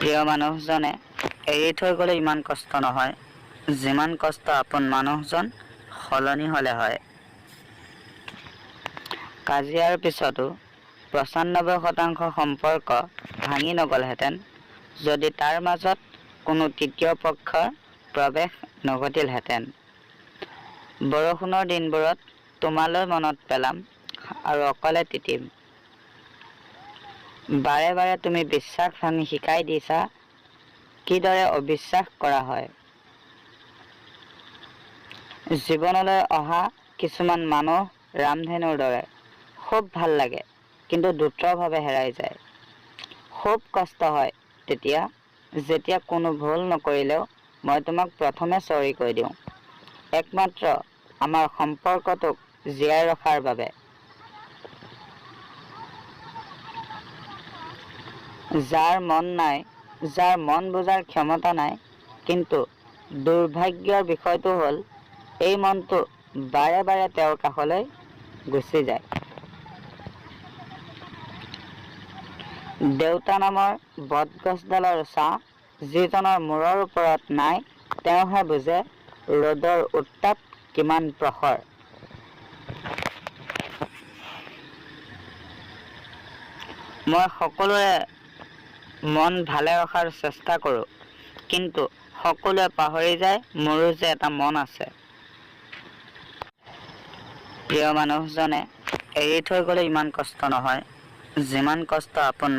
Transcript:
প্ৰিয় মানুহজনে এৰি থৈ গ'লে ইমান কষ্ট নহয়, যিমান কষ্ট আপোন মানুহজন সলনি হ'লে হয়। কাজিয়াৰ পিছতো ৯৫% সম্পৰ্ক ভাঙি নগ'লহেঁতেন যদি তাৰ মাজত কোনো তৃতীয় পক্ষৰ প্ৰৱেশ নঘটিলহেঁতেন। বৰষুণৰ দিনবোৰত তোমালৈ মনত পেলাম আৰু অকলে তিতিম। বাৰে বাৰে তুমি বিশ্বাস ভাঙি শিকাই দিছা কিদৰে অবিশ্বাস কৰা হয়। জীৱনলৈ অহা কিছুমান মানুহ ৰামধেনুৰ দৰে, খুব ভাল লাগে কিন্তু দ্ৰুতভাৱে হেৰাই যায়। খুব কষ্ট হয় তেতিয়া যেতিয়া কোনো ভুল নকৰিলেও মই তোমাক প্ৰথমে চৰি কৈ দিওঁ, একমাত্ৰ আমাৰ সম্পৰ্কটোক জীয়াই ৰখাৰ বাবে। যাৰ মন নাই, যাৰ মন বুজাৰ ক্ষমতা নাই, কিন্তু দুৰ্ভাগ্যৰ বিষয়টো হ'ল এই মনটো বাৰে বাৰে তেওঁৰ কাষলৈ গুচি যায়। দেউতা নামৰ বটগছডালৰ ছাঁ যিজনৰ মূৰৰ ওপৰত নাই, তেওঁহে বুজে ৰ'দৰ উত্তাপ কিমান প্ৰখৰ। মই সকলোৰে মন ভালে ৰখাৰ চেষ্টা কৰোঁ, কিন্তু সকলোৱে পাহৰি যায় মোৰো যে এটা মন আছে। প্ৰিয় মানুহজনে এৰি থৈ গ'লে ইমান কষ্ট নহয়, যিমান কষ্ট আপোন